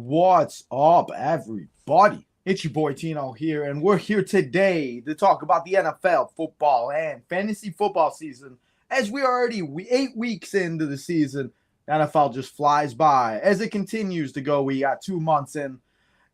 What's up, everybody? It's your boy Tino here, and we're here today to talk about the NFL football and fantasy football season. As we are already 8 weeks into the season, the NFL just flies by. As it continues to go, we got 2 months in,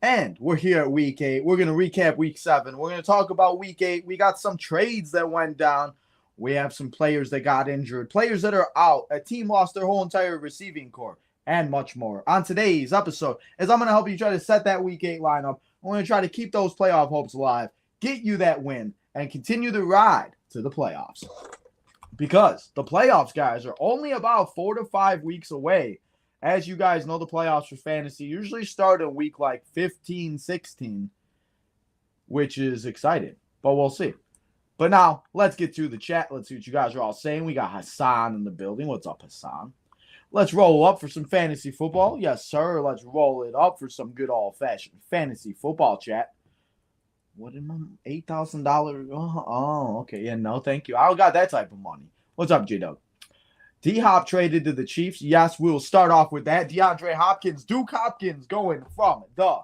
and we're here at week 8. We're going to recap week 7. We're going to talk about week 8. We got some trades that went down. We have some players that got injured, players that are out. A team lost their whole entire receiving core, and much more. On today's episode, as I'm going to help you try to set that week 8 lineup, I'm going to try to keep those playoff hopes alive, get you that win, and continue the ride to the playoffs. Because the playoffs, guys, are only about 4 to 5 weeks away. As you guys know, the playoffs for fantasy usually start in week like 15, 16, which is exciting, but we'll see. But now, let's get to the chat. Let's see what you guys are all saying. We got Hassan in the building. What's up, Hassan? Let's roll up for some fantasy football. Yes, sir. Let's roll it up for some good old-fashioned fantasy football chat. What am I? $8,000? Oh, okay. Yeah, no, thank you. I don't got that type of money. What's up, J-Dub? D-Hop traded to the Chiefs. Yes, we'll start off with that. DeAndre Hopkins, Duke Hopkins going from the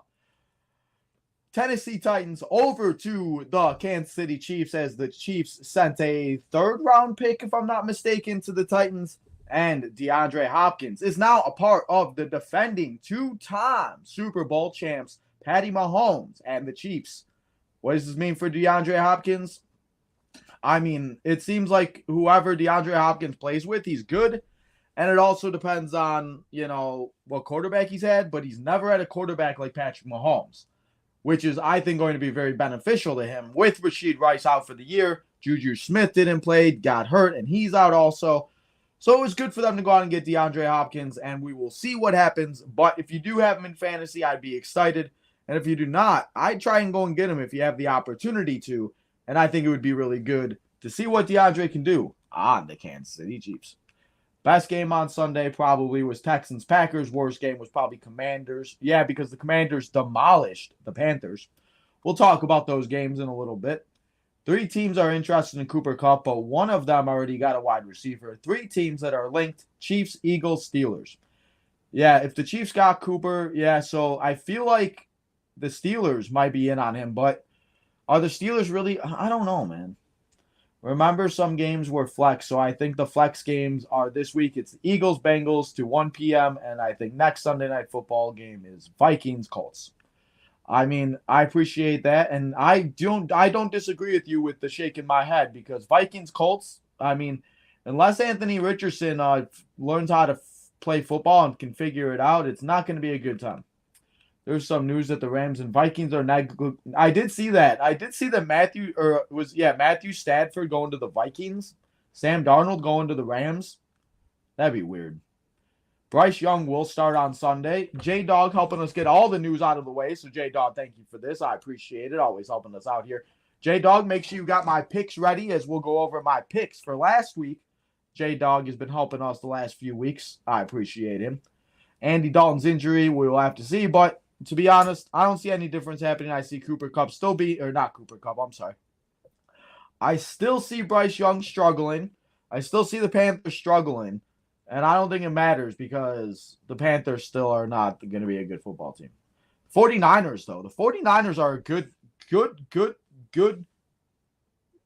Tennessee Titans over to the Kansas City Chiefs as the Chiefs sent a third-round pick, if I'm not mistaken, to the Titans. And DeAndre Hopkins is now a part of the defending two-time Super Bowl champs, Patty Mahomes and the Chiefs. What does this mean for DeAndre Hopkins? I mean, it seems like whoever DeAndre Hopkins plays with, he's good. And it also depends on, what quarterback he's had. But he's never had a quarterback like Patrick Mahomes, which is, I think, going to be very beneficial to him. With Rashid Rice out for the year, Juju Smith didn't play, got hurt, and he's out also. So it was good for them to go out and get DeAndre Hopkins, and we will see what happens. But if you do have him in fantasy, I'd be excited. And if you do not, I'd try and go and get him if you have the opportunity to. And I think it would be really good to see what DeAndre can do on the Kansas City Chiefs. Best game on Sunday probably was Texans-Packers. Worst game was probably Commanders. Yeah, because the Commanders demolished the Panthers. We'll talk about those games in a little bit. 3 teams are interested in Cooper Kupp, but one of them already got a wide receiver. 3 teams that are linked: Chiefs, Eagles, Steelers. Yeah, if the Chiefs got Cooper, so I feel like the Steelers might be in on him, but are the Steelers really? I don't know, man. Remember, some games were flex, so I think the flex games are this week. It's Eagles, Bengals to 1 p.m., and I think next Sunday Night Football game is Vikings, Colts. I mean, I appreciate that, and I don't disagree with you with the shaking my head, because Vikings, Colts, I mean, unless Anthony Richardson learns how to play football and can figure it out, it's not going to be a good time. There's some news that the Rams and Vikings are not good. I did see that. I did see that Matthew Stafford going to the Vikings, Sam Darnold going to the Rams. That'd be weird. Bryce Young will start on Sunday. J-Dog helping us get all the news out of the way. So, J-Dog, thank you for this. I appreciate it. Always helping us out here. J-Dog, make sure you got my picks ready as we'll go over my picks for last week. J-Dog has been helping us the last few weeks. I appreciate him. Andy Dalton's injury, we will have to see. But to be honest, I don't see any difference happening. I see Cooper Kupp not Cooper Kupp, I'm sorry. I still see Bryce Young struggling. I still see the Panthers struggling. And I don't think it matters because the Panthers still are not going to be a good football team. 49ers, though. The 49ers are good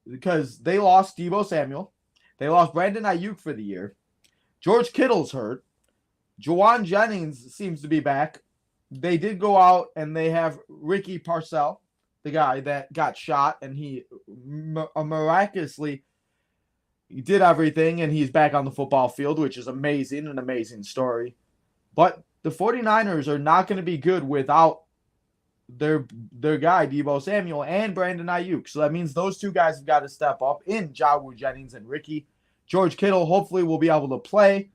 because they lost Deebo Samuel. They lost Brandon Ayuk for the year. George Kittle's hurt. Juwan Jennings seems to be back. They did go out and they have Ricky Parcell, the guy that got shot, and he miraculously he did everything, and he's back on the football field, which is amazing, an amazing story. But the 49ers are not going to be good without their guy, Deebo Samuel, and Brandon Ayuk. So that means those 2 guys have got to step up in Juwan Jennings and Ricky. George Kittle hopefully will be able to play.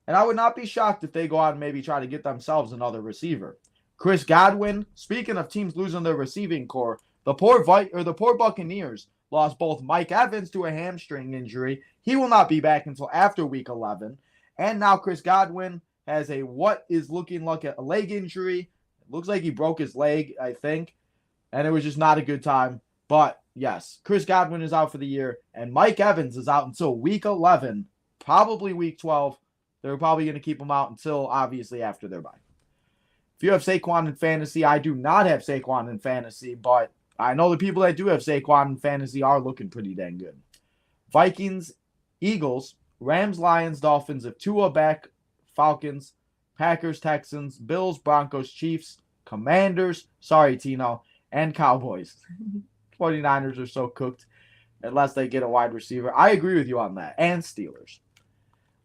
And I would not be shocked if they go out and maybe try to get themselves another receiver. Chris Godwin, speaking of teams losing their receiving core, the poor Buccaneers lost both Mike Evans to a hamstring injury. He will not be back until after week 11. And now Chris Godwin has what is looking like a leg injury. It looks like he broke his leg, I think. And it was just not a good time. But yes, Chris Godwin is out for the year. And Mike Evans is out until week 11, probably week 12. They're probably going to keep him out until, obviously, after their bye. If you have Saquon in fantasy, I do not have Saquon in fantasy, but I know the people that do have Saquon in fantasy are looking pretty dang good. Vikings, Eagles, Rams, Lions, Dolphins, if Tua back, Falcons, Packers, Texans, Bills, Broncos, Chiefs, Commanders, sorry, Tino, and Cowboys. 49ers are so cooked unless they get a wide receiver. I agree with you on that. And Steelers.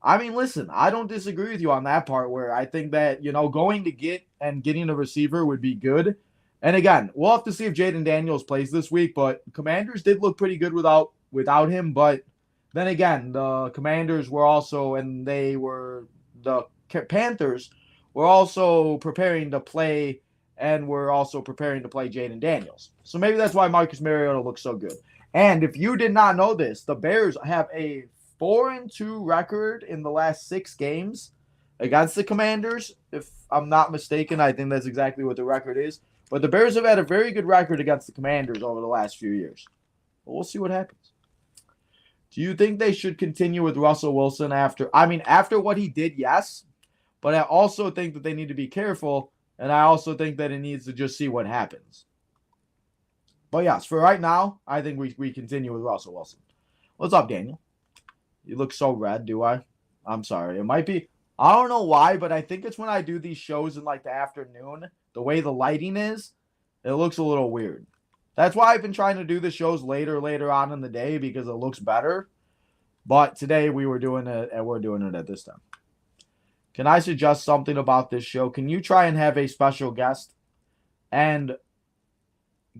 I mean, listen, I don't disagree with you on that part where I think that, going to getting a receiver would be good. And again, we'll have to see if Jaden Daniels plays this week, but Commanders did look pretty good without him. But then again, the Commanders were also, and the Panthers were also preparing to play, and were also preparing to play Jaden Daniels. So maybe that's why Marcus Mariota looks so good. And if you did not know this, the Bears have a 4-2 record in the last 6 games against the Commanders. If I'm not mistaken, I think that's exactly what the record is. But the Bears have had a very good record against the Commanders over the last few years. But we'll see what happens. Do you think they should continue with Russell Wilson after what he did? Yes. But I also think that they need to be careful, and I also think that it needs to just see what happens. But yes, for right now, I think we continue with Russell Wilson. What's up, Daniel? You look so red, do I? I'm sorry. It might be. I don't know why, but I think it's when I do these shows in like the afternoon, the way the lighting is, it looks a little weird. That's why I've been trying to do the shows later on in the day because it looks better. But today we were doing it, and we're doing it at this time. Can I suggest something about this show? Can you try and have a special guest? And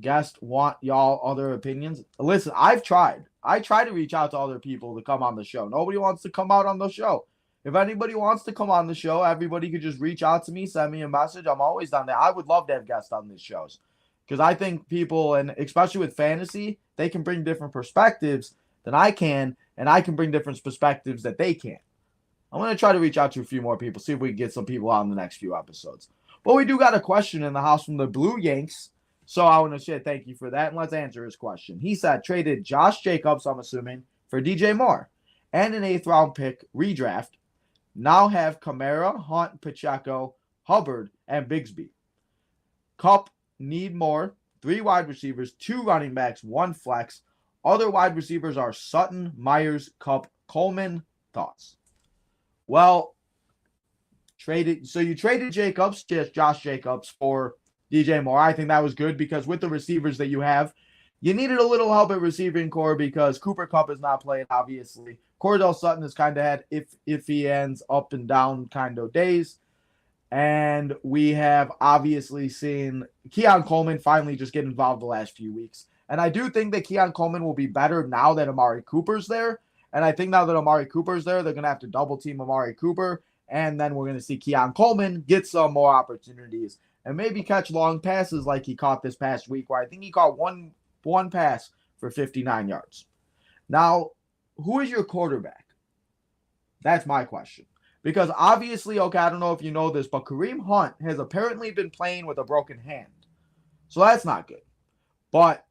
guest want y'all other opinions? Listen, I've tried. I try to reach out to other people to come on the show. Nobody wants to come out on the show. If anybody wants to come on the show, everybody could just reach out to me, send me a message. I'm always down there. I would love to have guests on these shows because I think people, and especially with fantasy, they can bring different perspectives than I can, and I can bring different perspectives that they can't. I'm going to try to reach out to a few more people, see if we can get some people on the next few episodes. But we do got a question in the house from the Blue Yanks. So I want to say thank you for that, and let's answer his question. He said, traded Josh Jacobs, I'm assuming, for DJ Moore, and an 8th-round pick redraft. Now have Kamara, Hunt, Pacheco, Hubbard, and Bigsby. Kupp need more. 3 wide receivers, 2 running backs, 1 flex. Other wide receivers are Sutton, Myers, Kupp, Coleman. Thoughts? Well, you traded Jacobs, Josh Jacobs, for DJ Moore. I think that was good because with the receivers that you have, you needed a little help at receiving core because Cooper Kupp is not playing, obviously. Cordell Sutton has kind of had if he ends up and down kind of days. And we have obviously seen Keon Coleman finally just get involved the last few weeks. And I do think that Keon Coleman will be better now that Amari Cooper's there. And I think now that Amari Cooper's there, they're going to have to double team Amari Cooper. And then we're going to see Keon Coleman get some more opportunities and maybe catch long passes like he caught this past week, where I think he caught one pass for 59 yards. Now, who is your quarterback? That's my question. Because obviously, okay, I don't know if you know this, but Kareem Hunt has apparently been playing with a broken hand. So that's not good. Not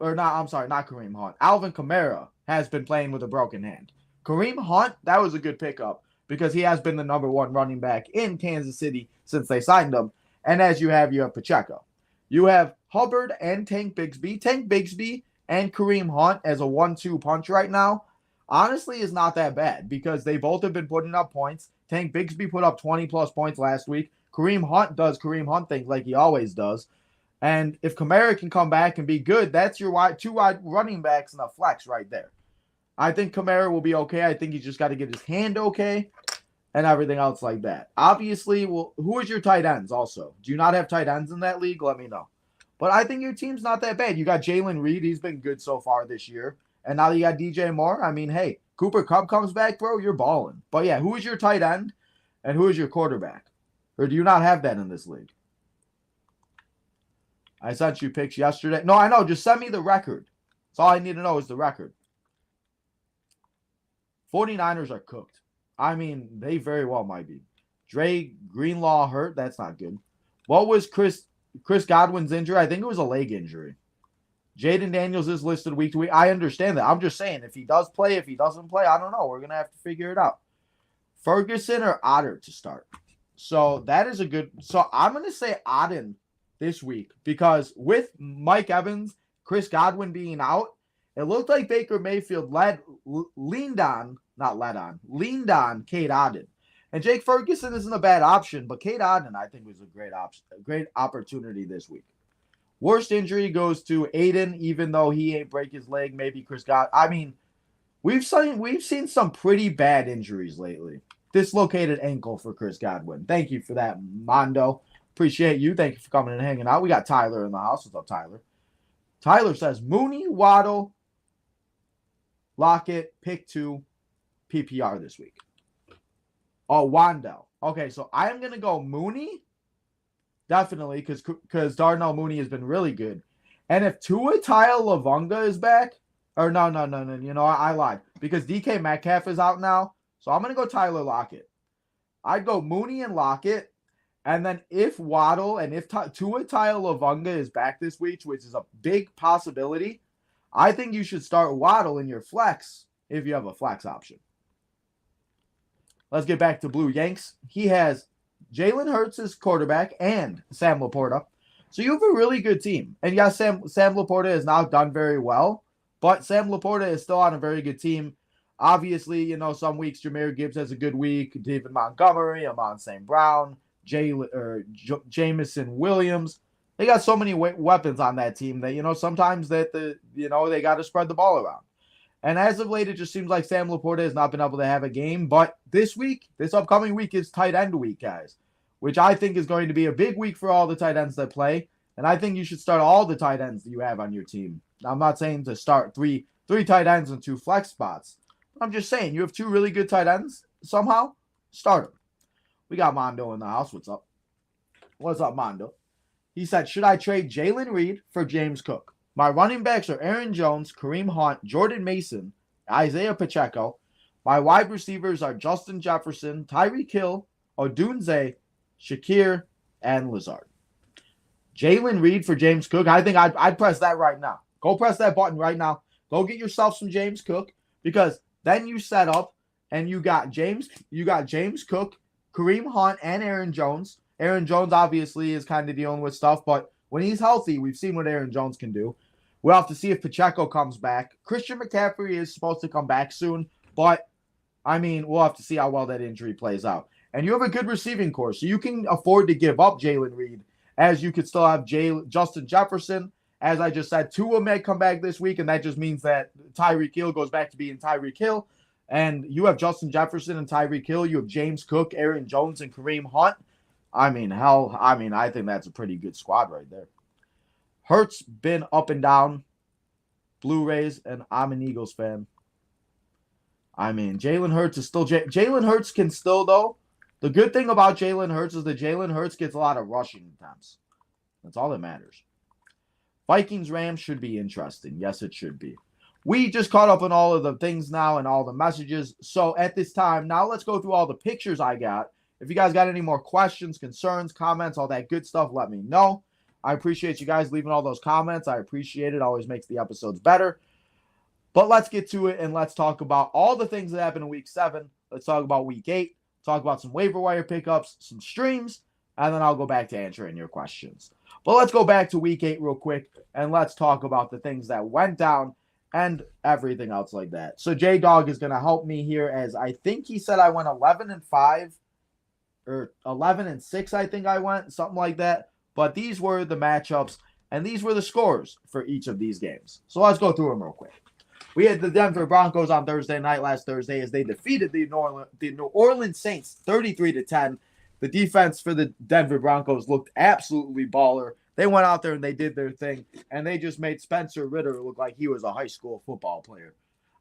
Kareem Hunt. Alvin Kamara has been playing with a broken hand. Kareem Hunt, that was a good pickup because he has been the number 1 running back in Kansas City since they signed him. And as you have Pacheco. You have Hubbard and Tank Bigsby. Tank Bigsby and Kareem Hunt as a 1-2 punch right now, honestly, is not that bad because they both have been putting up points. Tank Bigsby put up 20-plus points last week. Kareem Hunt does Kareem Hunt things like he always does. And if Kamara can come back and be good, that's your 2 wide running backs and a flex right there. I think Kamara will be okay. I think he's just got to get his hand okay and everything else like that. Obviously, who is your tight ends also? Do you not have tight ends in that league? Let me know. But I think your team's not that bad. You got Jalen Reed. He's been good so far this year. And now you got DJ Moore. I mean, hey, Cooper Kupp comes back, bro, you're balling. But yeah, who is your tight end and who is your quarterback? Or do you not have that in this league? I sent you picks yesterday. No, I know. Just send me the record. That's all I need to know is the record. 49ers are cooked. I mean, they very well might be. Dre Greenlaw hurt. That's not good. What was Chris Godwin's injury? I think it was a leg injury. Jaden Daniels is listed week to week. I understand that. I'm just saying, if he does play, if he doesn't play, I don't know. We're going to have to figure it out. Ferguson or Otter to start? So that is a good. So I'm going to say Auden this week because with Mike Evans, Chris Godwin being out, it looked like Baker Mayfield leaned on Cade Auden. And Jake Ferguson isn't a bad option, but Cade Auden I think was a great option, a great opportunity this week. Worst injury goes to Aiden, even though he ain't break his leg. Maybe Chris Godwin. I mean, we've seen some pretty bad injuries lately. Dislocated ankle for Chris Godwin. Thank you for that, Mondo. Appreciate you. Thank you for coming and hanging out. We got Tyler in the house. What's up, Tyler? Tyler says Mooney, Waddle, Lockett, pick 2, PPR this week. Oh, Wandell. Okay, so I am going to go Mooney. Definitely, because Darnell Mooney has been really good. And if Tua Tagovailoa is back, or no. You know, I lied. Because DK Metcalf is out now. So I'm going to go Tyler Lockett. I'd go Mooney and Lockett. And then if Waddle and if Tua Tagovailoa is back this week, which is a big possibility, I think you should start Waddle in your flex if you have a flex option. Let's get back to Blue Yanks. He has Jalen Hurts as quarterback and Sam Laporta. So you have a really good team. And yes, Sam Laporta has now done very well, but Sam Laporta is still on a very good team. Obviously, you know, some weeks Jahmyr Gibbs has a good week. David Montgomery, Amon St. Brown, Jameson Williams. They got so many weapons on that team that, you know, sometimes that they got to spread the ball around. And as of late, it just seems like Sam Laporta has not been able to have a game. But this upcoming week is tight end week, guys, which I think is going to be a big week for all the tight ends that play. And I think you should start all the tight ends that you have on your team. I'm not saying to start three tight ends and 2 flex spots. I'm just saying you have 2 really good tight ends somehow. Start them. We got Mondo in the house. What's up? What's up, Mondo? He said, should I trade Jalen Reed for James Cook? My running backs are Aaron Jones, Kareem Hunt, Jordan Mason, Isaiah Pacheco. My wide receivers are Justin Jefferson, Tyreek Hill, Odunze, Shakir, and Lazard. Jalen Reed for James Cook. I think I'd press that right now. Go press that button right now. Go get yourself some James Cook because then you set up and you got James Cook, Kareem Hunt, and Aaron Jones. Aaron Jones obviously is kind of dealing with stuff, but when he's healthy, we've seen what Aaron Jones can do. We'll have to see if Pacheco comes back. Christian McCaffrey is supposed to come back soon, but, I mean, we'll have to see how well that injury plays out. And you have a good receiving core, so you can afford to give up Jalen Reed, as you could still have Justin Jefferson. As I just said, Tua may come back this week, and that just means that Tyreek Hill goes back to being Tyreek Hill. And you have Justin Jefferson and Tyreek Hill. You have James Cook, Aaron Jones, and Kareem Hunt. I think that's a pretty good squad right there. Hurts been up and down. Blu-rays, and I'm an Eagles fan. I mean, Jalen Hurts is still Jalen Hurts can still, though. The good thing about Jalen Hurts is that Jalen Hurts gets a lot of rushing attempts. That's all that matters. Vikings-Rams should be interesting. Yes, it should be. We just caught up on all of the things now and all the messages. So at this time, now let's go through all the pictures I got. If you guys got any more questions, concerns, comments, all that good stuff, let me know. I appreciate you guys leaving all those comments. I appreciate it. Always makes the episodes better. But let's get to it and let's talk about all the things that happened in Week 7. Let's talk about Week 8. Talk about some waiver wire pickups, some streams, and then I'll go back to answering your questions. But let's go back to Week 8 real quick and let's talk about the things that went down and everything else like that. So J-Dog is going to help me here, as I think he said I went 11-5 or 11-6, I think I went, something like that. But these were the matchups, and these were the scores for each of these games. So let's go through them real quick. We had the Denver Broncos on Thursday night last Thursday as they defeated the New Orleans Saints 33-10. The defense for the Denver Broncos looked absolutely baller. They went out there and they did their thing, and they just made Spencer Ritter look like he was a high school football player.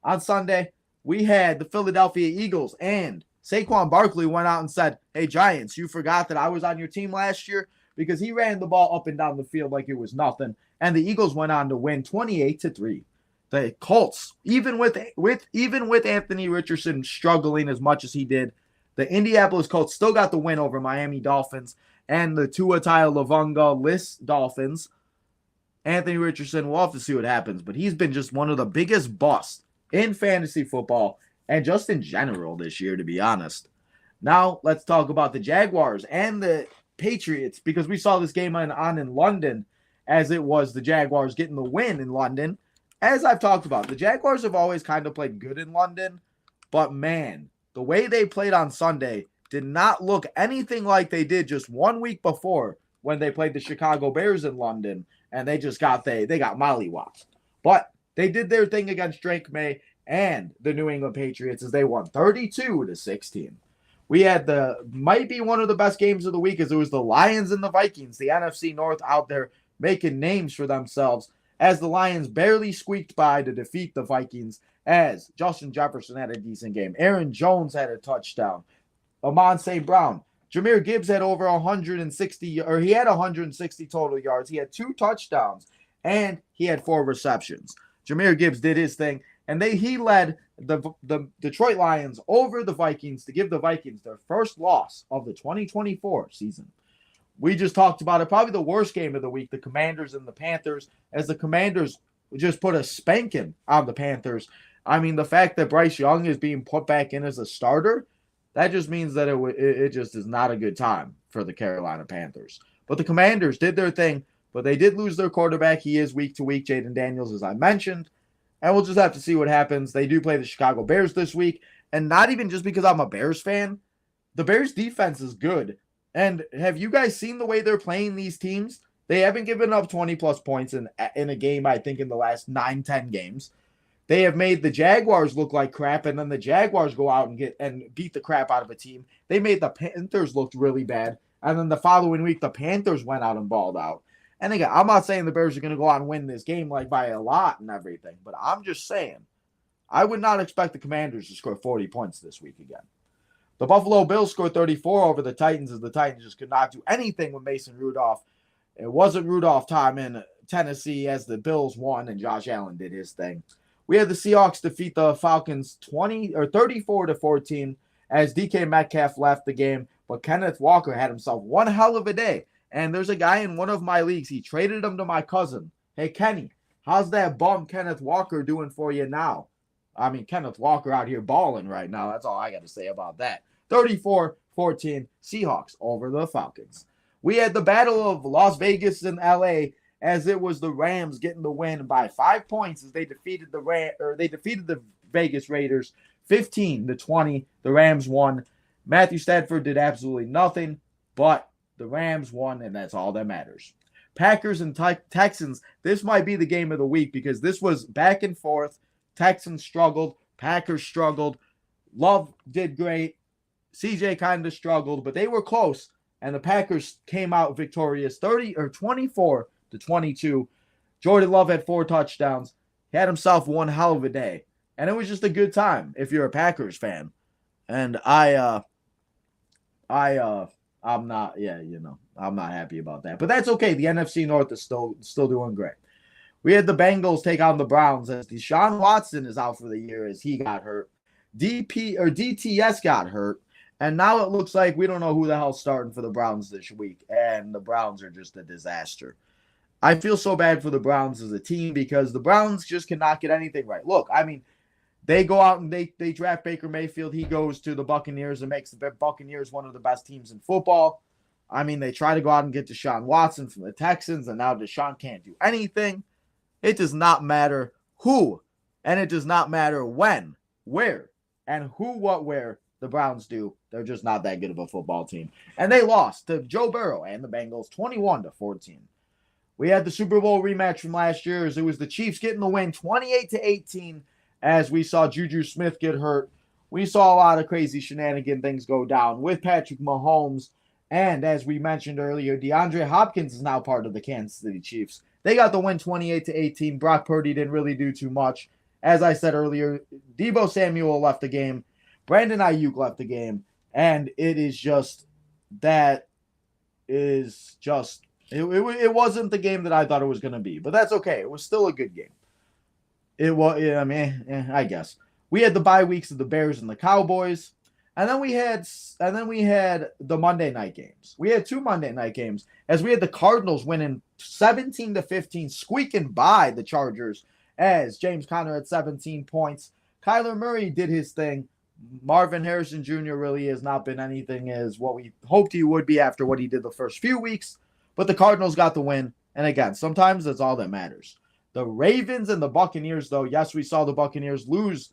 On Sunday, we had the Philadelphia Eagles, and Saquon Barkley went out and said, hey, Giants, you forgot that I was on your team last year? Because he ran the ball up and down the field like it was nothing. And the Eagles went on to win 28-3. The Colts, even with Anthony Richardson struggling as much as he did, the Indianapolis Colts still got the win over Miami Dolphins and the Tua Tagovailoa-less Dolphins. Anthony Richardson, we'll have to see what happens, but he's been just one of the biggest busts in fantasy football and just in general this year, to be honest. Now let's talk about the Jaguars and the Patriots, because we saw this game on in London, as it was the Jaguars getting the win in London. As I've talked about, the Jaguars have always kind of played good in London, but man, the way they played on Sunday did not look anything like they did just 1 week before when they played the Chicago Bears in London, and they got mollywopped. But they did their thing against Drake May and the New England Patriots as they won 32-16. We had might be one of the best games of the week, as it was the Lions and the Vikings, the NFC North out there making names for themselves, as the Lions barely squeaked by to defeat the Vikings, as Justin Jefferson had a decent game. Aaron Jones had a touchdown. Amon St. Brown. Jahmyr Gibbs had over 160, or he had 160 total yards. He had 2 touchdowns, and he had 4 receptions. Jahmyr Gibbs did his thing, and he led the Detroit Lions over the Vikings to give the Vikings their first loss of the 2024 season. We just talked about it, probably the worst game of the week, the Commanders and the Panthers, as the Commanders just put a spanking on the Panthers. I mean, the fact that Bryce Young is being put back in as a starter, that just means that it just is not a good time for the Carolina Panthers. But the Commanders did their thing, but they did lose their quarterback. He is week to week, Jaden Daniels, as I mentioned. And we'll just have to see what happens. They do play the Chicago Bears this week. And not even just because I'm a Bears fan. The Bears defense is good. And have you guys seen the way they're playing these teams? They haven't given up 20-plus points in a game, I think, in the last 9-10 games. They have made the Jaguars look like crap, and then the Jaguars go out and beat the crap out of a team. They made the Panthers look really bad. And then the following week, the Panthers went out and balled out. And again, I'm not saying the Bears are going to go out and win this game like by a lot and everything, but I'm just saying I would not expect the Commanders to score 40 points this week again. The Buffalo Bills scored 34 over the Titans, as the Titans just could not do anything with Mason Rudolph. It wasn't Rudolph time in Tennessee, as the Bills won and Josh Allen did his thing. We had the Seahawks defeat the Falcons 34-14 as DK Metcalf left the game, but Kenneth Walker had himself one hell of a day. And there's a guy in one of my leagues. He traded him to my cousin. Hey, Kenny, how's that bum Kenneth Walker doing for you now? I mean, Kenneth Walker out here balling right now. That's all I got to say about that. 34-14, Seahawks over the Falcons. We had the battle of Las Vegas and LA, as it was the Rams getting the win by 5 points as they defeated the Vegas Raiders 15-20. The Rams won. Matthew Stafford did absolutely nothing, but the Rams won, and that's all that matters. Packers and Texans, this might be the game of the week, because this was back and forth. Texans struggled. Packers struggled. Love did great. CJ kind of struggled, but they were close, and the Packers came out victorious 24-22. Jordan Love had 4 touchdowns. He had himself one hell of a day, and it was just a good time if you're a Packers fan. And I'm not happy about that. But that's okay. The NFC North is still doing great. We had the Bengals take on the Browns, as Deshaun Watson is out for the year as he got hurt. DTS got hurt. And now it looks like we don't know who the hell's starting for the Browns this week. And the Browns are just a disaster. I feel so bad for the Browns as a team, because the Browns just cannot get anything right. Look, I mean, they go out and they draft Baker Mayfield. He goes to the Buccaneers and makes the Buccaneers one of the best teams in football. I mean, they try to go out and get Deshaun Watson from the Texans, and now Deshaun can't do anything. It does not matter who, and it does not matter when, where, and who, what, where the Browns do. They're just not that good of a football team. And they lost to Joe Burrow and the Bengals 21-14. We had the Super Bowl rematch from last year, as it was the Chiefs getting the win 28-18, as we saw Juju Smith get hurt. We saw a lot of crazy shenanigan things go down with Patrick Mahomes. And as we mentioned earlier, DeAndre Hopkins is now part of the Kansas City Chiefs. They got the win 28-18. Brock Purdy didn't really do too much. As I said earlier, Deebo Samuel left the game. Brandon Ayuk left the game. And it wasn't the game that I thought it was going to be. But that's okay. It was still a good game. I guess. We had the bye weeks of the Bears and the Cowboys. And then we had the Monday night games. We had 2 Monday night games, as we had the Cardinals winning 17-15, squeaking by the Chargers, as James Conner had 17 points. Kyler Murray did his thing, Marvin Harrison Jr. really has not been anything as what we hoped he would be after what he did the first few weeks. But the Cardinals got the win. And again, sometimes that's all that matters. The Ravens and the Buccaneers, though, yes, we saw the Buccaneers lose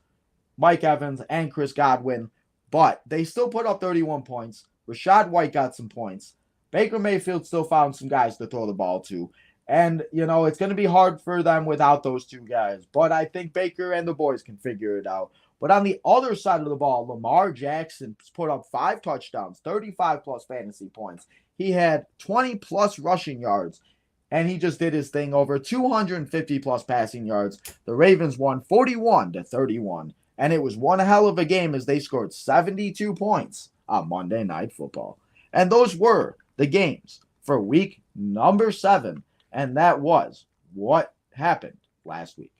Mike Evans and Chris Godwin, but they still put up 31 points. Rachaad White got some points. Baker Mayfield still found some guys to throw the ball to. And, it's going to be hard for them without those two guys. But I think Baker and the boys can figure it out. But on the other side of the ball, Lamar Jackson put up 5 touchdowns, 35-plus fantasy points. He had 20-plus rushing yards, and he just did his thing, over 250-plus passing yards. The Ravens won 41-31, and it was one hell of a game as they scored 72 points on Monday Night Football. And those were the games for week number 7, and that was what happened last week.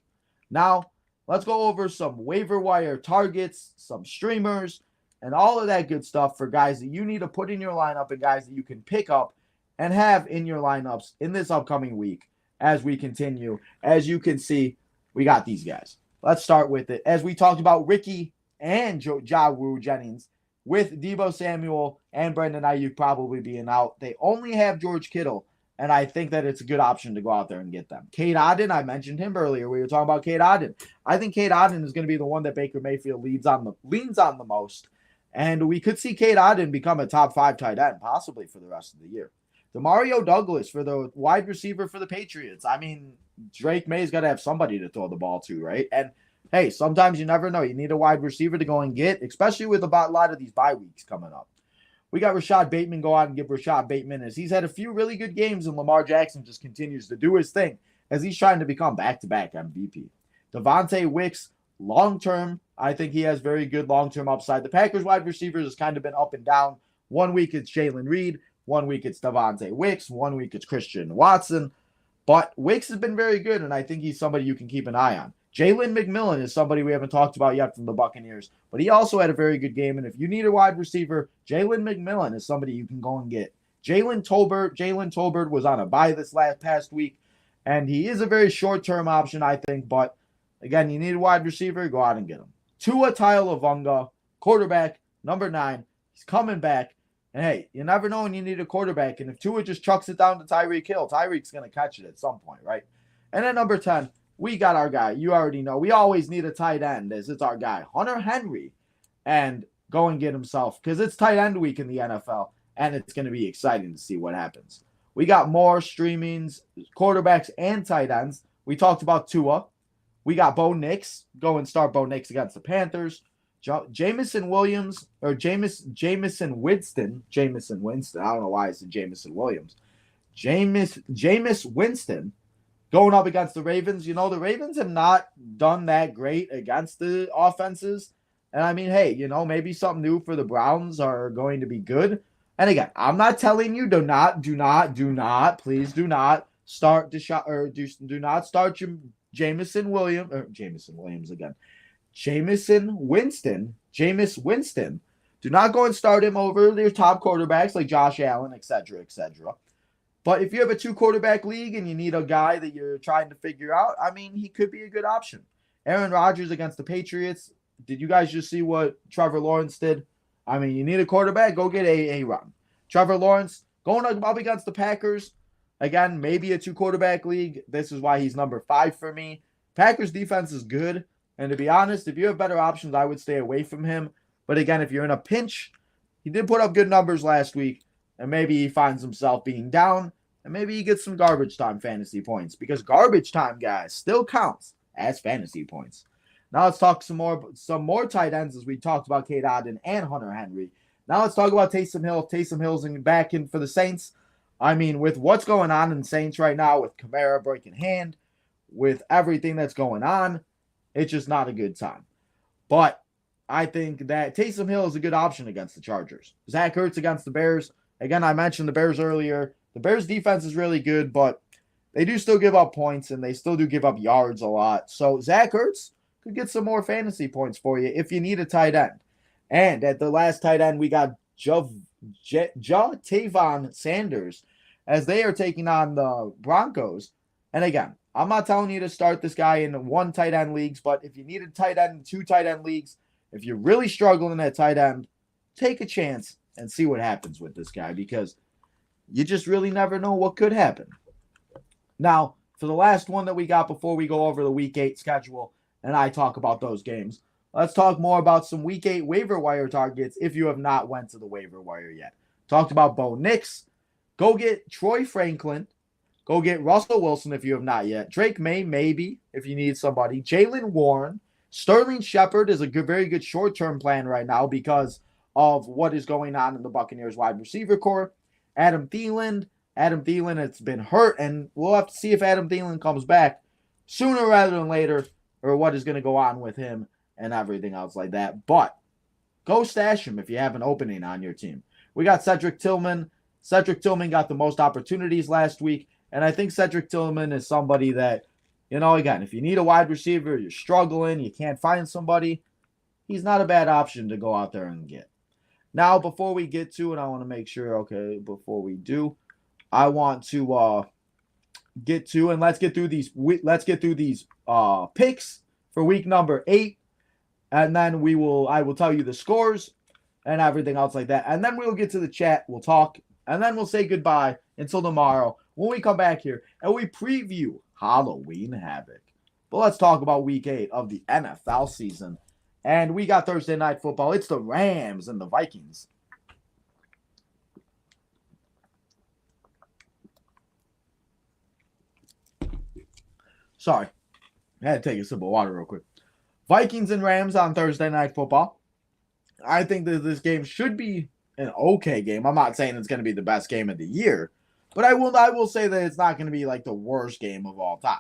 Now, let's go over some waiver wire targets, some streamers, and all of that good stuff for guys that you need to put in your lineup and guys that you can pick up and have in your lineups in this upcoming week as we continue. As you can see, we got these guys. Let's start with it. As we talked about Ricky and Jawu Jennings, with Deebo Samuel and Brandon Ayuk probably being out, they only have George Kittle. And I think that it's a good option to go out there and get them. Cade Otton, I mentioned him earlier. We were talking about Cade Otton. I think Cade Otton is going to be the one that Baker Mayfield leans on the most. And we could see Cade Otton become a top 5 tight end, possibly for the rest of the year. Demario Douglas for the wide receiver for the Patriots. I mean, Drake May's got to have somebody to throw the ball to, right? And hey, sometimes you never know. You need a wide receiver to go and get, especially with a lot of these bye weeks coming up. We got Rashad Bateman. Go out and give Rashad Bateman, as he's had a few really good games, and Lamar Jackson just continues to do his thing as he's trying to become back-to-back MVP. Devontae Wicks, long-term, I think he has very good long-term upside. The Packers wide receivers has kind of been up and down. 1 week it's Jalen Reed. 1 week it's Devontae Wicks. 1 week it's Christian Watson. But Wicks has been very good, and I think he's somebody you can keep an eye on. Jalen McMillan is somebody we haven't talked about yet from the Buccaneers, but he also had a very good game. And if you need a wide receiver, Jalen McMillan is somebody you can go and get. Jalen Tolbert was on a bye this past week, and he is a very short-term option, I think. But again, you need a wide receiver, go out and get him. Tua Tagovailoa, quarterback, number 9. He's coming back. And hey, you never know when you need a quarterback. And if Tua just chucks it down to Tyreek Hill, Tyreek's going to catch it at some point, right? And at number 10, we got our guy. You already know. We always need a tight end, as it's our guy, Hunter Henry. And go and get himself, because it's tight end week in the NFL, and it's going to be exciting to see what happens. We got more streamings, quarterbacks, and tight ends. We talked about Tua. We got Bo Nix. Go and start Bo Nix against the Panthers. Jamison Winston. I don't know why I said Jamison Williams. Jameis Winston going up against the Ravens. The Ravens have not done that great against the offenses. And I mean, hey, maybe something new for the Browns are going to be good. And again, I'm not telling you, please do not start do not start Jameis Winston. Do not go and start him over their top quarterbacks like Josh Allen, etc., etc. But if you have a 2-quarterback league and you need a guy that you're trying to figure out, I mean, he could be a good option. Aaron Rodgers against the Patriots. Did you guys just see what Trevor Lawrence did? I mean, you need a quarterback, go get a run. Trevor Lawrence going up against the Packers. Again, maybe a 2-quarterback league. This is why he's number 5 for me. Packers defense is good. And to be honest, if you have better options, I would stay away from him. But again, if you're in a pinch, he did put up good numbers last week. And maybe he finds himself being down. And maybe he gets some garbage time fantasy points. Because garbage time, guys, still counts as fantasy points. Now let's talk some more tight ends, as we talked about Cade Otton and Hunter Henry. Now let's talk about Taysom Hill. Taysom Hill's back in for the Saints. I mean, with what's going on in the Saints right now, with Kamara breaking hand, with everything that's going on, it's just not a good time. But I think that Taysom Hill is a good option against the Chargers. Zach Ertz against the Bears. Again, I mentioned the Bears earlier. The Bears defense is really good, but they do still give up points, and they still do give up yards a lot. So Zach Ertz could get some more fantasy points for you if you need a tight end. And at the last tight end, we got Tavon Sanders, as they are taking on the Broncos. And again, I'm not telling you to start this guy in 1 tight end leagues, but if you need a tight end in 2 tight end leagues, if you're really struggling at tight end, take a chance and see what happens with this guy because you just really never know what could happen. Now, for the last one that we got before we go over the Week 8 schedule and I talk about those games, let's talk more about some Week 8 waiver wire targets if you have not went to the waiver wire yet. Talked about Bo Nix. Go get Troy Franklin. Go get Russell Wilson if you have not yet. Drake May, maybe, if you need somebody. Jaylen Warren. Sterling Shepard is a very good short-term plan right now because of what is going on in the Buccaneers wide receiver core. Adam Thielen. Adam Thielen has been hurt, and we'll have to see if Adam Thielen comes back sooner rather than later or what is going to go on with him and everything else like that. But go stash him if you have an opening on your team. We got Cedric Tillman. Cedric Tillman got the most opportunities last week, and I think Cedric Tillman is somebody that, again, if you need a wide receiver, you're struggling, you can't find somebody, he's not a bad option to go out there and get. Now, before we get to it, I want to make sure, before we do, I want to get to, and let's get through these picks for week number 8, and then I will tell you the scores and everything else like that, and then we'll get to the chat, we'll talk, and then we'll say goodbye until tomorrow when we come back here and we preview Halloween Havoc. But let's talk about week 8 of the NFL season. And we got Thursday Night Football. It's the Rams and the Vikings. Sorry. I had to take a sip of water real quick. Vikings and Rams on Thursday Night Football. I think that this game should be an okay game. I'm not saying it's going to be the best game of the year, but I will say that it's not going to be like the worst game of all time.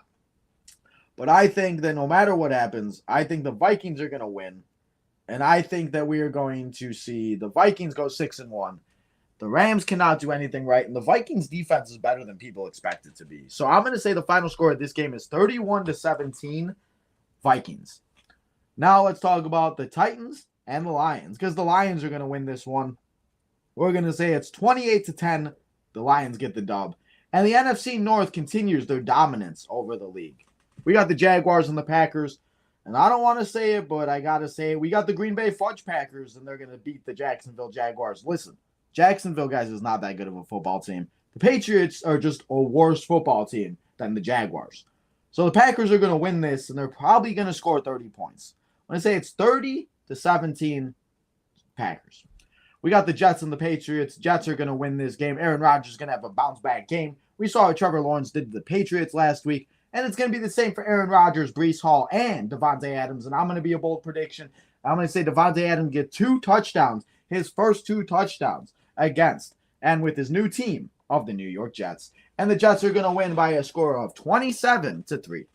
But I think that no matter what happens, I think the Vikings are going to win. And I think that we are going to see the Vikings go 6-1. The Rams cannot do anything right, and the Vikings defense is better than people expect it to be. So I'm going to say the final score of this game is 31-17 Vikings. Now let's talk about the Titans and the Lions, because the Lions are going to win this one. We're going to say it's 28-10. The Lions get the dub. And the NFC North continues their dominance over the league. We got the Jaguars and the Packers. And I don't want to say it, but I got to say it. We got the Green Bay Fudge Packers, and they're going to beat the Jacksonville Jaguars. Listen, Jacksonville, guys, is not that good of a football team. The Patriots are just a worse football team than the Jaguars. So the Packers are going to win this, and they're probably going to score 30 points. I'm going to say it's 30-17 Packers. We got the Jets and the Patriots. Jets are going to win this game. Aaron Rodgers is going to have a bounce-back game. We saw what Trevor Lawrence did to the Patriots last week. And it's going to be the same for Aaron Rodgers, Breece Hall, and Davante Adams. And I'm going to be a bold prediction. I'm going to say Davante Adams get 2 touchdowns, his first 2 touchdowns against and with his new team of the New York Jets. And the Jets are going to win by a score of 27-3.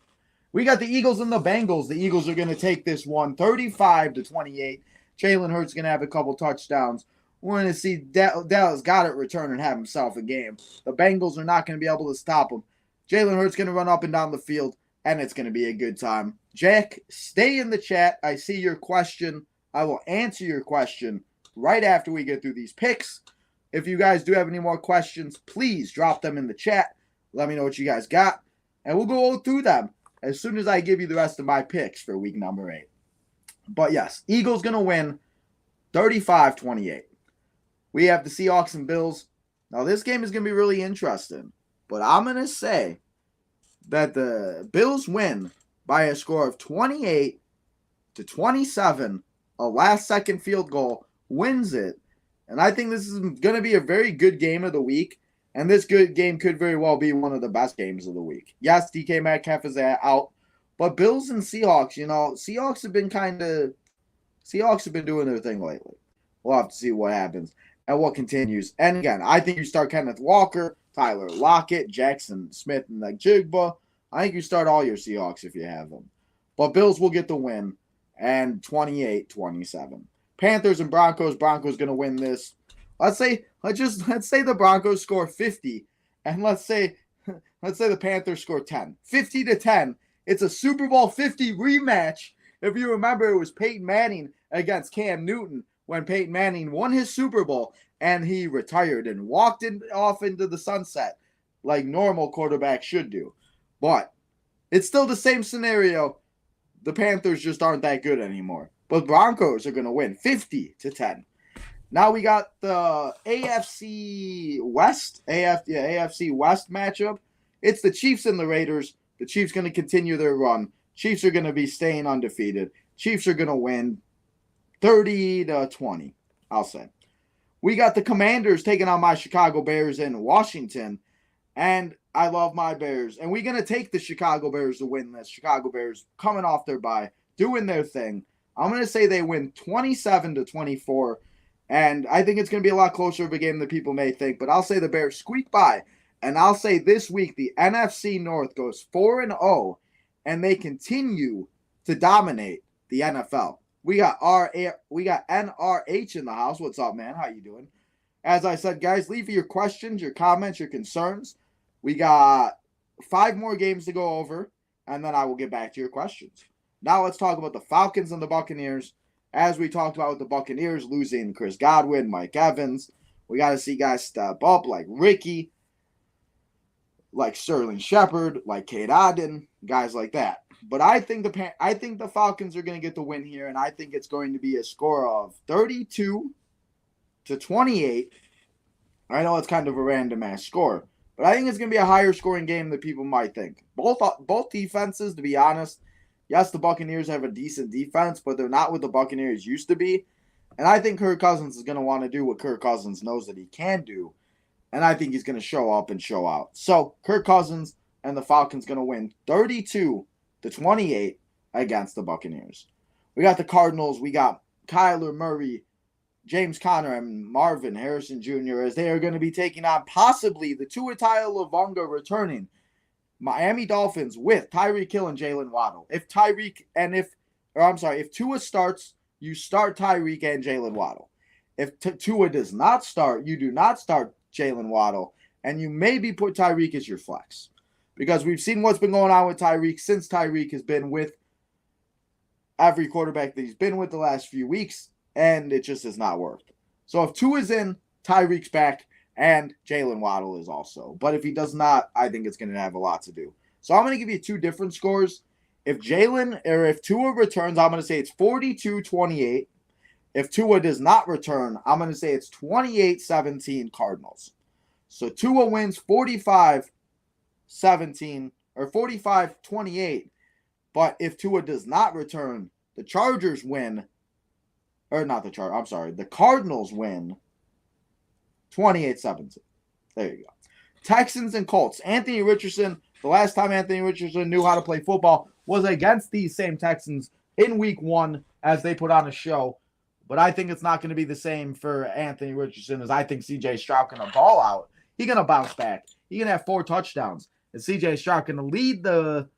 We got the Eagles and the Bengals. The Eagles are going to take this one 35-28. Jalen Hurts is going to have a couple touchdowns. We're going to see Dallas Goedert return and have himself a game. The Bengals are not going to be able to stop him. Jalen Hurts going to run up and down the field, and it's going to be a good time. Jack, stay in the chat. I see your question. I will answer your question right after we get through these picks. If you guys do have any more questions, please drop them in the chat. Let me know what you guys got, and we'll go through them as soon as I give you the rest of my picks for week number 8. But yes, Eagles going to win 35-28. We have the Seahawks and Bills. Now, this game is going to be really interesting. But I'm going to say that the Bills win by a score of 28-27. A last-second field goal wins it. And I think this is going to be a very good game of the week. And this good game could very well be one of the best games of the week. Yes, DK Metcalf is out. But Bills and Seahawks, Seahawks have been doing their thing lately. We'll have to see what happens and what continues. And again, I think you start Kenneth Walker, Tyler Lockett, Jackson Smith, and Jigba. I think you start all your Seahawks if you have them. But Bills will get the win, and 28-27. Panthers and Broncos. Broncos going to win this. Let's say the Broncos score 50, and let's say the Panthers score 10. 50-10. It's a Super Bowl 50 rematch. If you remember, it was Peyton Manning against Cam Newton when Peyton Manning won his Super Bowl. And he retired and walked off into the sunset like normal quarterbacks should do. But it's still the same scenario. The Panthers just aren't that good anymore. but Broncos are going to win 50-10. Now we got the AFC West matchup. It's the Chiefs and the Raiders. The Chiefs going to continue their run. Chiefs are going to be staying undefeated. Chiefs are going to win 30-20, I'll say. We got the Commanders taking on my Chicago Bears in Washington. And I love my Bears. And we're going to take the Chicago Bears to win this. Chicago Bears coming off their bye, doing their thing. I'm going to say they win 27-24. And I think it's going to be a lot closer of a game than people may think. But I'll say the Bears squeak by. And I'll say this week the NFC North goes 4-0. And they continue to dominate the NFL. We got NRH in the house. What's up, man? How you doing? As I said, guys, leave your questions, your comments, your concerns. We got 5 more games to go over, and then I will get back to your questions. Now let's talk about the Falcons and the Buccaneers. As we talked about with the Buccaneers losing Chris Godwin, Mike Evans, we got to see guys step up like Ricky, like Sterling Shepard, like Cade Otton, guys like that. But I think the Falcons are going to get the win here, and I think it's going to be a score of 32-28. I know it's kind of a random ass score, but I think it's going to be a higher scoring game than people might think. Both defenses, to be honest, yes, the Buccaneers have a decent defense, but they're not what the Buccaneers used to be. And I think Kirk Cousins is going to want to do what Kirk Cousins knows that he can do, and I think he's going to show up and show out. So Kirk Cousins and the Falcons going to win 32-28 against the Buccaneers. We got the Cardinals. We got Kyler Murray, James Conner, and Marvin Harrison Jr. as they are going to be taking on possibly the Tua Tagovailoa returning Miami Dolphins with Tyreek Hill and Jalen Waddle. If Tua starts, you start Tyreek and Jalen Waddle. If Tua does not start, you do not start Jalen Waddle, and you maybe put Tyreek as your flex. Because we've seen what's been going on with Tyreek since Tyreek has been with every quarterback that he's been with the last few weeks, and it just has not worked. So if Tua's in, Tyreek's back, and Jalen Waddle is also. But if he does not, I think it's going to have a lot to do. So I'm going to give you 2 different scores. If Tua returns, I'm going to say it's 42-28. If Tua does not return, I'm going to say it's 28-17 Cardinals. So Tua wins 45-17 or 45-28. But if Tua does not return, the Chargers win. Or not the Chargers. I'm sorry. The Cardinals win 28-17. There you go. Texans and Colts. Anthony Richardson. The last time Anthony Richardson knew how to play football was against these same Texans in week 1 as they put on a show. But I think it's not going to be the same for Anthony Richardson as I think C.J. Stroud going to ball out. He's going to bounce back. He's going to have 4 touchdowns. And C.J. Stroud going to lead the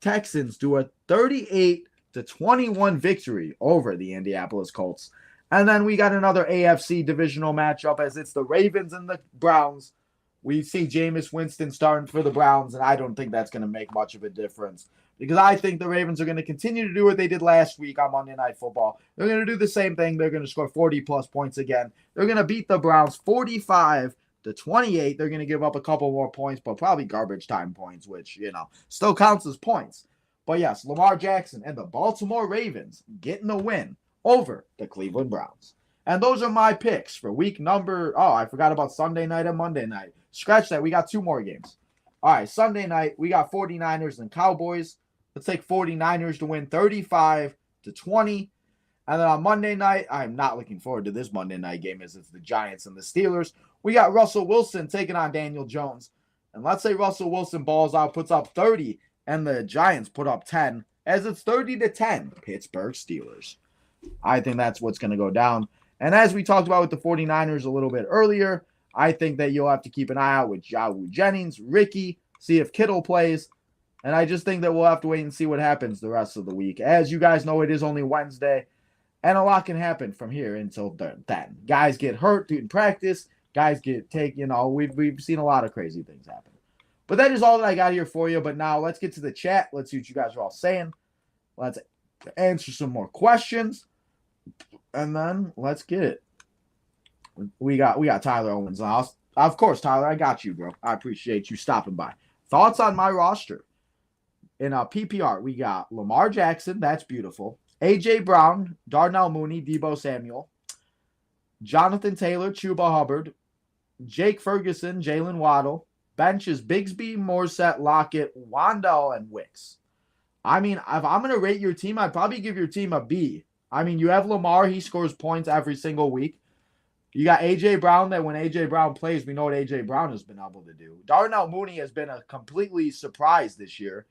Texans to a 38-21 victory over the Indianapolis Colts. And then we got another AFC divisional matchup as it's the Ravens and the Browns. We see Jameis Winston starting for the Browns, and I don't think that's going to make much of a difference because I think the Ravens are going to continue to do what they did last week on Monday Night Football. They're going to do the same thing. They're going to score 40-plus points again. They're going to beat the Browns 45-28. They're going to give up a couple more points, but probably garbage time points, which, still counts as points. But yes, Lamar Jackson and the Baltimore Ravens getting the win over the Cleveland Browns. And those are my picks for week number... Oh, I forgot about Sunday night and Monday night. Scratch that. We got 2 more games. All right, Sunday night, we got 49ers and Cowboys. Let's take 49ers to win 35-20. And then on Monday night, I'm not looking forward to this Monday night game as it's the Giants and the Steelers. We got Russell Wilson taking on Daniel Jones. And let's say Russell Wilson balls out, puts up 30, and the Giants put up 10, as it's 30-10, Pittsburgh Steelers. I think that's what's going to go down. And as we talked about with the 49ers a little bit earlier, I think that you'll have to keep an eye out with Yahoo Jennings, Ricky, see if Kittle plays. And I just think that we'll have to wait and see what happens the rest of the week. As you guys know, it is only Wednesday, and a lot can happen from here until then. Guys get hurt in practice. Guys get we've seen a lot of crazy things happen. But that is all that I got here for you. But now let's get to the chat. Let's see what you guys are all saying. Let's answer some more questions. And then let's get it. We got Tyler Owens. Of course, Tyler, I got you, bro. I appreciate you stopping by. Thoughts on my roster? In PPR, we got Lamar Jackson. That's beautiful. A.J. Brown, Darnell Mooney, Deebo Samuel, Jonathan Taylor, Chuba Hubbard, Jake Ferguson, Jalen Waddle. Bench is Bigsby, Morset, Lockett, Wandell, and Wicks. I mean, if I'm going to rate your team, I'd probably give your team a B. I mean, you have Lamar. He scores points every single week. You got A.J. Brown that when A.J. Brown plays, we know what A.J. Brown has been able to do. Darnell Mooney has been a completely surprise this year.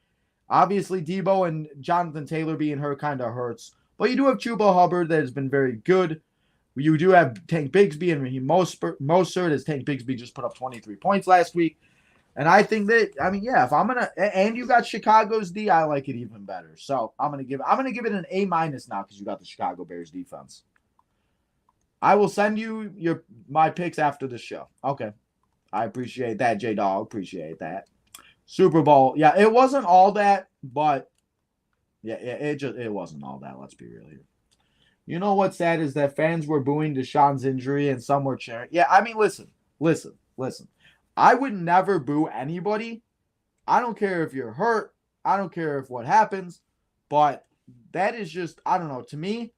Obviously, Deebo and Jonathan Taylor being hurt kind of hurts. But you do have Chuba Hubbard that has been very good. You do have Tank Bigsby and Raheem Mostert, as Tank Bigsby just put up 23 points last week. And I think that, I mean, yeah, if I'm going to, and you got Chicago's D, I like it even better. So I'm going to give it an A- now because you got the Chicago Bears defense. I will send you my picks after the show. Okay. I appreciate that, J-Dog. Appreciate that. Super Bowl. Yeah, it wasn't all that, but yeah, it wasn't all that. Let's be real here. You know what's sad is that fans were booing Deshaun's injury and some were cheering. Yeah, I mean, listen. I would never boo anybody. I don't care if you're hurt. I don't care if what happens. But that is just, I don't know. To me,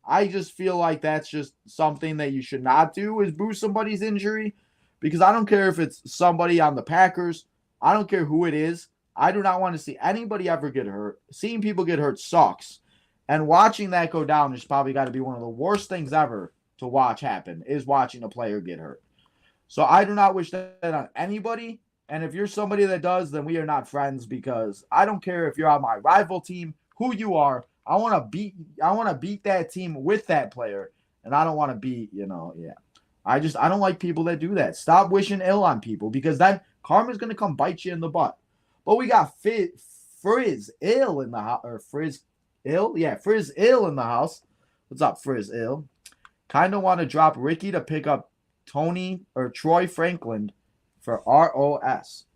I just feel like that's just something that you should not do is boo somebody's injury. Because I don't care if it's somebody on the Packers. I don't care who it is. I do not want to see anybody ever get hurt. Seeing people get hurt sucks. And watching that go down is probably got to be one of the worst things ever to watch happen, is watching a player get hurt. So I do not wish that on anybody. And if you're somebody that does, then we are not friends, because I don't care if you're on my rival team, who you are. I want to beat that team with that player. And I don't want to be, I don't like people that do that. Stop wishing ill on people, because then karma's going to come bite you in the butt. But we got Frizz Ill in the house, or Frizz Ill? Yeah, Frizz Ill in the house. What's up, Frizz Ill? Kind of want to drop Ricky to pick up Tony or Troy Franklin for ROS.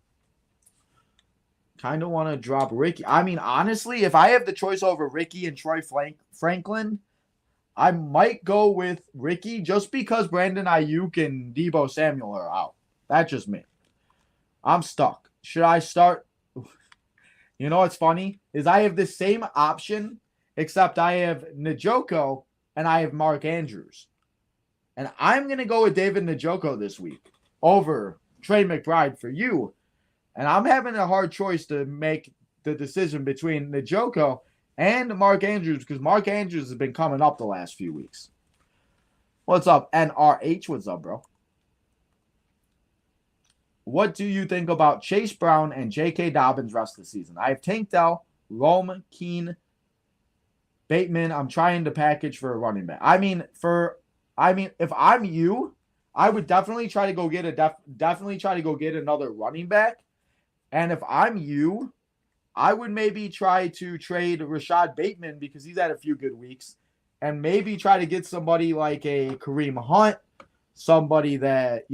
Kind of want to drop Ricky. I mean, honestly, if I have the choice over Ricky and Troy Franklin, I might go with Ricky just because Brandon Ayuk and Deebo Samuel are out. That's just me. I'm stuck. Should I start? You know what's funny is I have the same option, except I have Njoku and I have Mark Andrews. And I'm going to go with David Njoku this week over Trey McBride for you. And I'm having a hard choice to make the decision between Njoku and Mark Andrews, because Mark Andrews has been coming up the last few weeks. What's up, NRH? What's up, bro? What do you think about Chase Brown and J.K. Dobbins rest of the season? I have Tank Dell, Rome, Keen, Bateman. I'm trying to package for a running back. If I'm you, I would definitely try to go get another running back. And if I'm you, I would maybe try to trade Rashad Bateman, because he's had a few good weeks, and maybe try to get somebody like a Kareem Hunt, somebody that,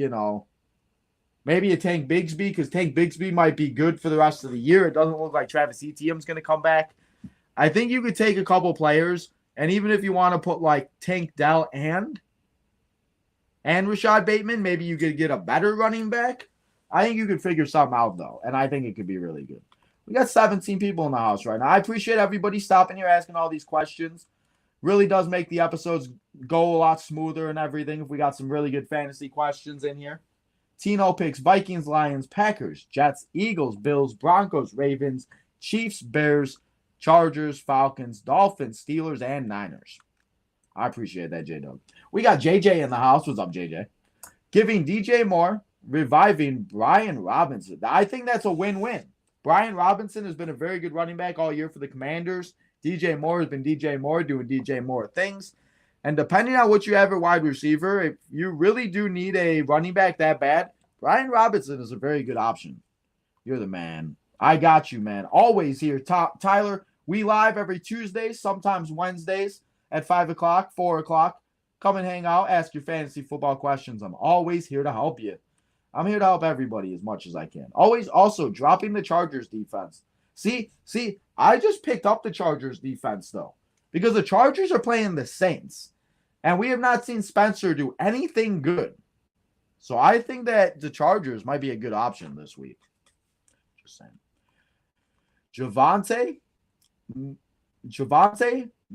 maybe a Tank Bigsby, because Tank Bigsby might be good for the rest of the year. It doesn't look like Travis Etienne's going to come back. I think you could take a couple players, and even if you want to put like Tank Dell and Rashad Bateman, maybe you could get a better running back. I think you could figure something out, though, and I think it could be really good. We got 17 people in the house right now. I appreciate everybody stopping here, asking all these questions. Really does make the episodes go a lot smoother and everything if we got some really good fantasy questions in here. Tino picks Vikings, Lions, Packers, Jets, Eagles, Bills, Broncos, Ravens, Chiefs, Bears, Chargers, Falcons, Dolphins, Steelers, and Niners. I appreciate that, J-Dog. We got JJ in the house. What's up, JJ? Giving DJ Moore, reviving Brian Robinson. I think that's a win-win. Brian Robinson has been a very good running back all year for the Commanders. DJ Moore has been DJ Moore doing DJ Moore things. And depending on what you have at wide receiver, if you really do need a running back that bad, Brian Robinson is a very good option. You're the man. I got you, man. Always here. Tyler, we live every Tuesday, sometimes Wednesdays at 5 o'clock, 4 o'clock. Come and hang out. Ask your fantasy football questions. I'm always here to help you. I'm here to help everybody as much as I can. Always also dropping the Chargers defense. See, I just picked up the Chargers defense, though, because the Chargers are playing the Saints, and we have not seen Spencer do anything good. So I think that the Chargers might be a good option this week. Just saying. Javante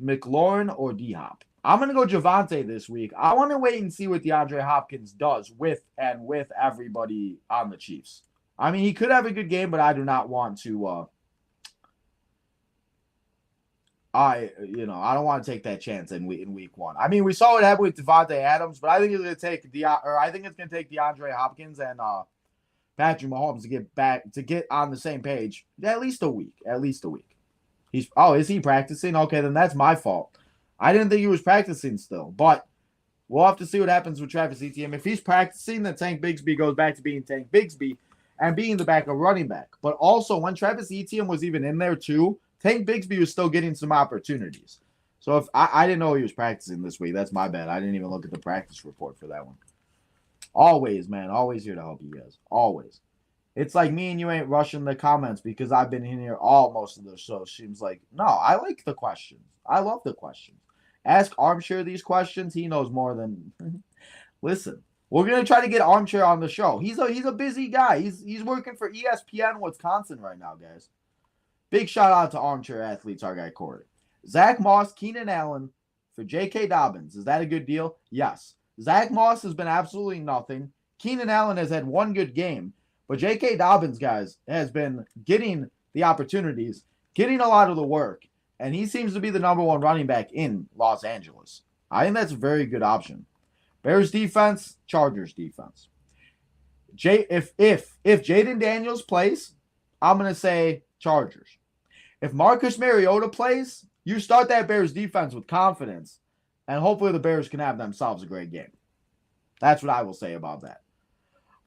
McLaurin or D-Hop. I'm going to go Javonte this week. I want to wait and see what DeAndre Hopkins does with everybody on the Chiefs. I mean, he could have a good game, but I do not want to I don't want to take that chance in week one. I mean, we saw what happened with Devontae Adams, but I think it's going to take DeAndre Hopkins and Patrick Mahomes to get on the same page at least a week. Is he practicing? Okay, then that's my fault. I didn't think he was practicing still, but we'll have to see what happens with Travis Etienne. If he's practicing, then Tank Bigsby goes back to being Tank Bigsby and being the backup running back. But also, when Travis Etienne was even in there too, Tank Bigsby was still getting some opportunities. So if I didn't know he was practicing this week, that's my bad. I didn't even look at the practice report for that one. Always, man. Always here to help you guys. Always. It's like me and you ain't rushing the comments because I've been in here most of the show. Seems like, no, I like the questions. I love the questions. Ask Armchair these questions. He knows more than. Listen, we're gonna try to get Armchair on the show. He's a busy guy. He's working for ESPN Wisconsin right now, guys. Big shout out to Armchair Athletes, our guy Corey. Zach Moss, Keenan Allen for J.K. Dobbins. Is that a good deal? Yes. Zach Moss has been absolutely nothing. Keenan Allen has had one good game. But J.K. Dobbins, guys, has been getting the opportunities, getting a lot of the work, and he seems to be the number one running back in Los Angeles. I think that's a very good option. Bears defense, Chargers defense. If Jaden Daniels plays, I'm going to say Chargers. If Marcus Mariota plays, you start that Bears defense with confidence, and hopefully the Bears can have themselves a great game. That's what I will say about that.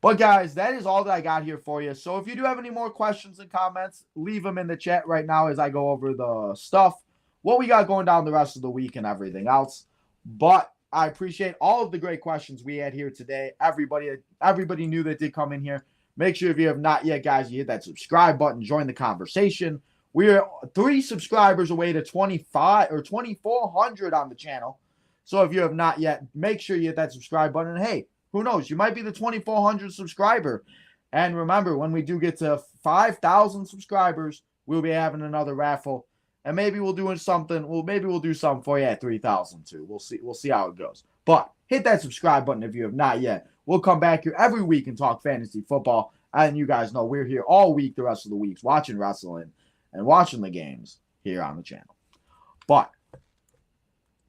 But guys, that is all that I got here for you. So if you do have any more questions and comments, leave them in the chat right now as I go over the stuff, what we got going down the rest of the week and everything else. But I appreciate all of the great questions we had here today. Everybody new that did come in here. Make sure if you have not yet, guys, you hit that subscribe button, join the conversation. We are 3 subscribers away to 2,400 on the channel. So if you have not yet, make sure you hit that subscribe button. And hey, who knows? You might be the 2,400 subscriber. And remember, when we do get to 5,000 subscribers, we'll be having another raffle. And maybe we'll do something. Maybe we'll do something for you at 3,000 too. We'll see. We'll see how it goes. But hit that subscribe button if you have not yet. We'll come back here every week and talk fantasy football. And you guys know we're here all week, the rest of the weeks, watching wrestling and watching the games here on the channel. But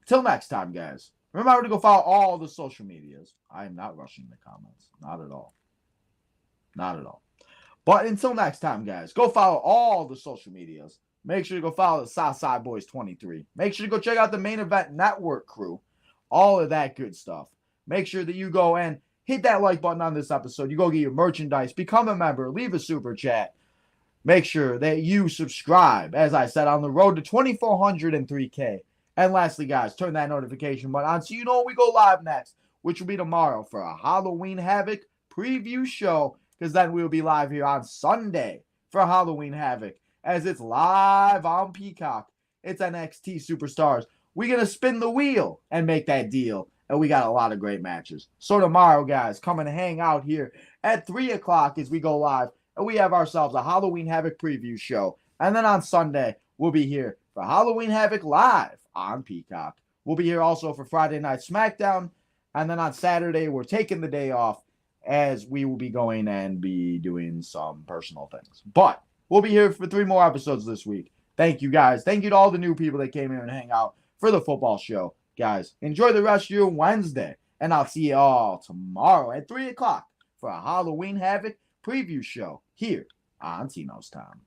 till next time, guys. Remember to go follow all the social medias. I am not rushing the comments. Not at all. Not at all. But until next time, guys, go follow all the social medias. Make sure to go follow the Southside Boys 23. Make sure to go check out the Main Event Network crew. All of that good stuff. Make sure that you go and hit that like button on this episode. You go get your merchandise. Become a member. Leave a super chat. Make sure that you subscribe. As I said, on the road to 2,403K. And lastly, guys, turn that notification button on so you know when we go live next, which will be tomorrow for a Halloween Havoc preview show, because then we'll be live here on Sunday for Halloween Havoc, as it's live on Peacock. It's NXT Superstars. We're going to spin the wheel and make that deal, and we got a lot of great matches. So tomorrow, guys, come and hang out here at 3 o'clock as we go live, and we have ourselves a Halloween Havoc preview show. And then on Sunday, we'll be here for Halloween Havoc live on Peacock. We'll be here also for Friday Night SmackDown. And then on Saturday, we're taking the day off as we will be going and be doing some personal things. But we'll be here for 3 more episodes this week. Thank you, guys. Thank you to all the new people that came here and hang out for the football show. Guys, enjoy the rest of your Wednesday. And I'll see you all tomorrow at 3 o'clock for a Halloween Havoc preview show here on Tino's Time.